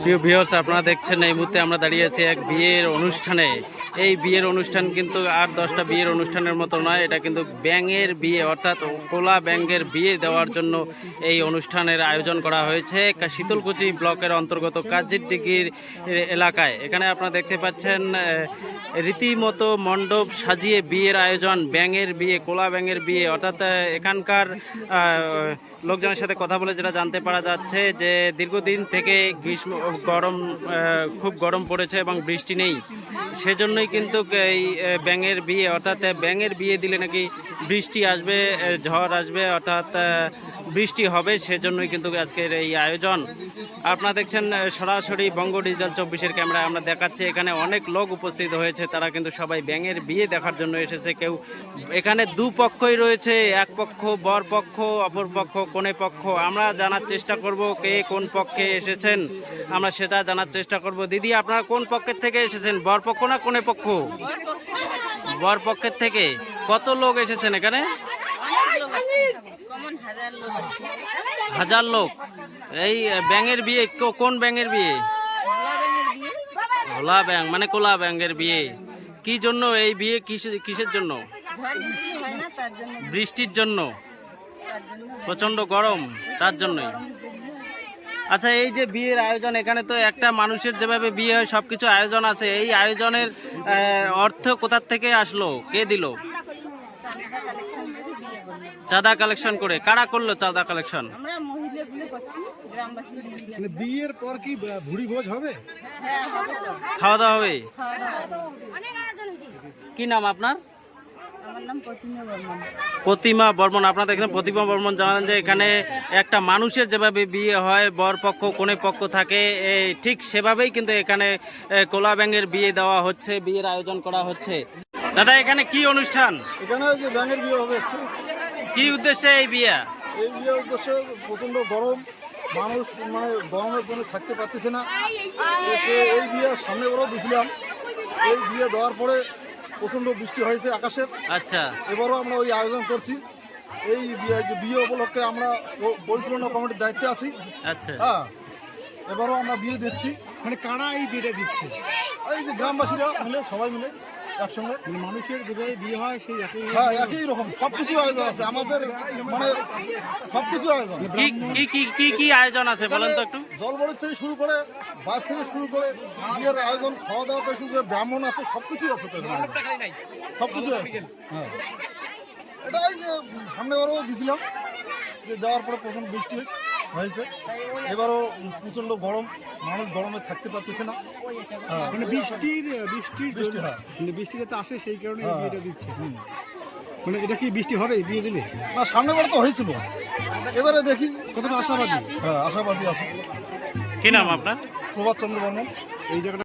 প্রিয় ভিউয়ার্স, আপনারা দেখছেন এই মুহূর্তে আমরা দাঁড়িয়ে আছি এক বিয়ের অনুষ্ঠানে। এই বিয়ের অনুষ্ঠান কিন্তু আর 10টা বিয়ের অনুষ্ঠানের মতো নয়, এটা কিন্তু ব্যাঙের বিয়ে, অর্থাৎ কোলা ব্যাঙের বিয়ে দেওয়ার জন্য এই অনুষ্ঠানের আয়োজন করা হয়েছে শীতলকুচি ব্লকের অন্তর্গত কাজিরডিগির এলাকায়। এখানে আপনারা দেখতে পাচ্ছেন রীতিমতো মণ্ডপ সাজিয়ে বিয়ের আয়োজন, ব্যাঙের বিয়ে, কোলা ব্যাঙের বিয়ে। অর্থাৎ এখানকার লোকজনের সাথে কথা বলে যেটা জানতে পারা যাচ্ছে যে দীর্ঘদিন থেকে খুব গরম পড়েছে এবং বৃষ্টি নেই, সেজন্যই কিন্তু এই ব্যাঙের বিয়ে, অর্থাৎ ব্যাঙের বিয়ে দিলে নাকি বৃষ্টি আসবে, ঝড় আসবে, অর্থাৎ বৃষ্টি হবে, সেজন্যই কিন্তু আজকের এই আয়োজন। আপনারা দেখছেন সরাসরি বঙ্গ ডিজিটাল 24-এর ক্যামেরায় আমরা দেখাচ্ছি। এখানে অনেক লোক উপস্থিত হয়েছে, তারা কিন্তু সবাই ব্যাঙের বিয়ে দেখার জন্য এসেছে। কেউ এখানে দুপক্ষই রয়েছে, এক পক্ষ বর পক্ষ, অপর পক্ষ কনে পক্ষ। আমরা জানার চেষ্টা করব কে কোন পক্ষে এসেছেন, আমরা সেটা জানার চেষ্টা করব। দিদি, আপনারা কোন পক্ষের থেকে এসেছেন, বর পক্ষ না কনে পক্ষ? বর পক্ষের থেকে। কত লোক এসেছেন এখানে? 1000 লোক। এই ব্যাঙের বিয়ে, কোন ব্যাঙের বিয়ে? ভোলা ব্যাঙ, মানে কোলা ব্যাঙের বিয়ে। কি জন্য এই বিয়ে, কিসের জন্য? বৃষ্টির জন্য, প্রচন্ড গরম, তার জন্যই। আচ্ছা, এই যে বিয়ের আয়োজন, এখানে তো একটা মানুষের যেভাবে বিয়ে হয় সবকিছু আয়োজন আছে, এই আয়োজনের অর্থ কোথার থেকে আসলো, কে দিল? চাঁদা কালেকশন করে। কারা করলো চাঁদা কালেকশন? বিয়ের পর কি ভুড়ি ভোজ হবে? খাওয়া দাওয়া হবে? কি নাম আপনার? প্রতিমা বর্মন। আপনারা দেখেন প্রতিমা বর্মন জানালেন যে এখানে একটা মানুষের যেভাবে বিয়ে হয়, বর পক্ষ কনে পক্ষ থাকে, ঠিক সেভাবেই কিন্তু এখানে কোলা ব্যাঙের বিয়ে দেওয়া হচ্ছে, বিয়ের আয়োজন করা হচ্ছে। দাদা, এখানে কি অনুষ্ঠান? এখানে যে ব্যাঙের বিয়ে হবে। কি উদ্দেশ্যে এই বিয়ে? এই বিয়ের উদ্দেশ্যে প্রচন্ড গরম, মানুষ মানে গরমের জন্য থাকতে পারতেছে না। এই বিয়ে সামনে বড় দিয়েছিলাম, এই বিয়ে দেওয়ার পরে প্রচন্ড বৃষ্টি হয়েছে আকাশের। আচ্ছা, এবারও আমরা ওই আয়োজন করছি। এই বিয়ে উপলক্ষে আমরা পরিচালনা কমিটির দায়িত্বে আছি। আচ্ছা, হ্যাঁ, এবারও আমরা বিয়ে দিচ্ছি। মানে কারা এই বিয়েটা দিচ্ছে? এই যে গ্রামবাসীরা মিলে, সবাই মিলে একসঙ্গে। মানুষের যেভাবে বিয়ে হয় সেই হ্যাঁ, একই রকম সবকিছু আয়োজন আছে আমাদের, মানে সবকিছু আয়োজন। কি কি আয়োজন আছে বলেন তো একটু? জলবড়ি থেকে শুরু করে, বাস থেকে শুরু করে, বিয়ের আয়োজন, খাওয়া দাওয়া থেকে শুরু করে, ব্রাহ্মণ আছে, সবকিছুই আছে। সবকিছু আছে। হ্যাঁ, এটাই যে সামনে বারও দিয়েছিলাম, যে দেওয়ার পরে প্রথম বৃষ্টি হয়েছে, এবারও প্রচণ্ড গরম, মানুষ গরমে থাকতে পারতেছে না। মানে বৃষ্টি হয়, মানে বৃষ্টি যাতে আসে সেই কারণে এই বিয়েটা দিচ্ছে। মানে এটা কি বৃষ্টি হবে বিয়ে দিলে? না, সামনে বার তো হয়েছিল, এবারে দেখি কতটা আশাবাদী। হ্যাঁ, আশাবাদী আছে। কি নাম আপনার? প্রভাত চন্দ্র বর্মন। এই জায়গাটা